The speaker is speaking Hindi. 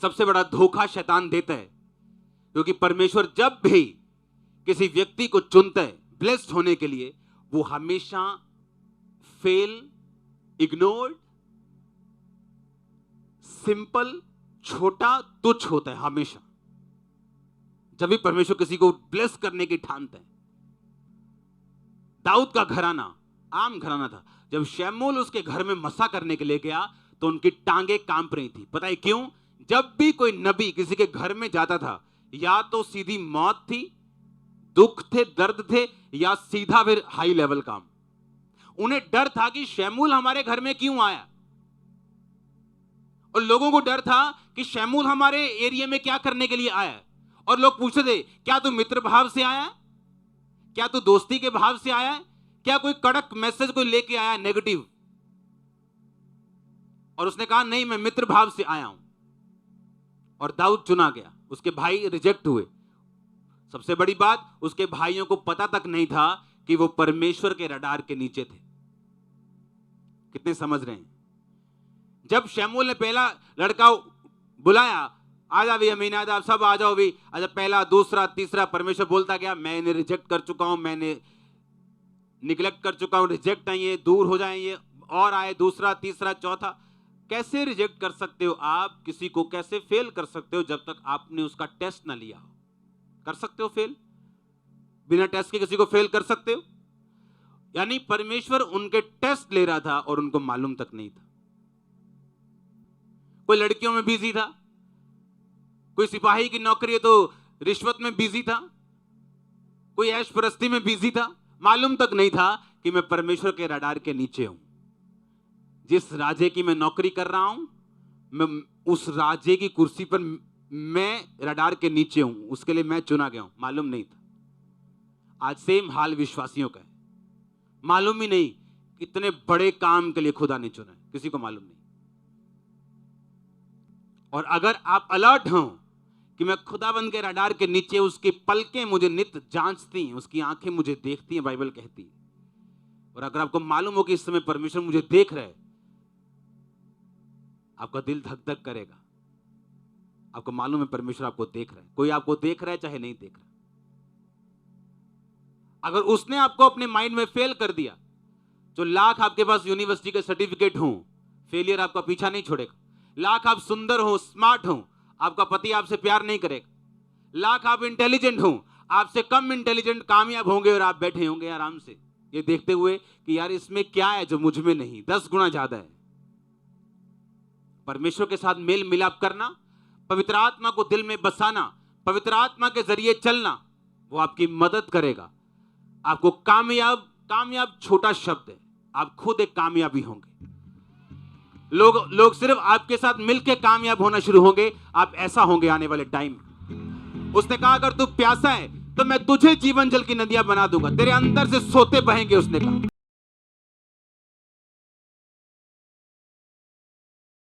सबसे बड़ा धोखा शैतान देता है, क्योंकि परमेश्वर जब भी किसी व्यक्ति को चुनता है ब्लेस्ड होने के लिए, वो हमेशा फेल, इग्नोर्ड, सिंपल, छोटा, तुच्छ होता है हमेशा। जब भी परमेश्वर किसी को ब्लेस करने की ठानता है। दाऊद का घराना आम घराना था। जब शमूएल उसके घर में मसा करने के लिए गया तो उनकी टांगें कांप रही थी। पता है क्यों? जब भी कोई नबी किसी के घर में जाता था, या तो सीधी मौत थी, दुख थे, दर्द थे, या सीधा फिर हाई लेवल काम। उन्हें डर था कि शमूएल हमारे घर में क्यों आया, और लोगों को डर था कि शमूएल हमारे एरिया में क्या करने के लिए आया। और लोग पूछते थे, क्या तू मित्र भाव से आया, क्या तू दोस्ती के भाव से आया, क्या कोई कड़क मैसेज कोई लेके आया नेगेटिव। और उसने कहा नहीं, मैं मित्र भाव से आया हूं। और दाऊद चुना गया। उसके भाई रिजेक्ट हुए। सबसे बड़ी बात, उसके भाइयों को पता तक नहीं था कि वो परमेश्वर के रडार के नीचे थे। कितने समझ रहे हैं? जब शमूएल ने पहला लड़का बुलाया, आ जा भी अमीनादाब, सब आ जाओ भी। अच्छा, पहला, दूसरा, तीसरा, परमेश्वर बोलता गया मैं इन्हें रिजेक्ट कर चुका हूं, मैंने निगलेक्ट कर चुका हूं, रिजेक्ट है ये, दूर हो जाए ये, और आए दूसरा, तीसरा, चौथा। कैसे रिजेक्ट कर सकते हो आप किसी को? कैसे फेल कर सकते हो जब तक आपने उसका टेस्ट ना लिया हो? कर सकते हो फेल? बिना टेस्ट के किसी को फेल कर सकते हो? यानी परमेश्वर उनके टेस्ट ले रहा था और उनको मालूम तक नहीं था। कोई लड़कियों में बिजी था, कोई सिपाही की नौकरी है तो रिश्वत में बिजी था, कोई ऐश परस्ती में बिजी था। मालूम तक नहीं था कि मैं परमेश्वर के रडार के नीचे हूं। जिस राजे की मैं नौकरी कर रहा हूं, मैं उस राजे की कुर्सी पर मैं रडार के नीचे हूं, उसके लिए मैं चुना गया हूं। मालूम नहीं था। आज सेम हाल विश्वासियों का है। मालूम ही नहीं कितने बड़े काम के लिए खुदा ने चुना है, किसी को मालूम नहीं। और अगर आप अलर्ट हो कि मैं खुदाबंद के रडार के नीचे, उसकी पलकें मुझे नित्य जांचती हैं, उसकी आंखें मुझे देखती हैं, बाइबल कहती है। और अगर आपको मालूम हो कि इस समय परमेश्वर मुझे देख रहा है, आपका दिल धक धक करेगा। आपको मालूम है परमेश्वर आपको देख रहा है। कोई आपको देख रहा है चाहे नहीं देख रहा। अगर उसने आपको अपने माइंड में फेल कर दिया, जो लाख आपके पास यूनिवर्सिटी के सर्टिफिकेट हो, फेलियर आपका पीछा नहीं छोड़ेगा। लाख आप सुंदर हो, स्मार्ट हो, आपका पति आपसे प्यार नहीं करेगा। लाख आप इंटेलिजेंट हो, आपसे कम इंटेलिजेंट कामयाब होंगे और आप बैठे होंगे आराम से ये देखते हुए कि यार इसमें क्या है जो मुझ में नहीं, 10 गुना ज्यादा है। परमेश्वर के साथ मेल मिलाप करना, पवित्र आत्मा को दिल में बसाना, पवित्र आत्मा के जरिए चलना, वो आपकी मदद करेगा। आपको कामयाब छोटा शब्द है, आप खुद एक कामयाबी होंगे। लोग सिर्फ आपके साथ मिलकर कामयाब होना शुरू होंगे। आप ऐसा होंगे आने वाले टाइम। उसने कहा अगर तू प्यासा है तो मैं तुझे जीवन जल की नदियां बना दूंगा, तेरे अंदर से सोते बहेंगे, उसने कहा।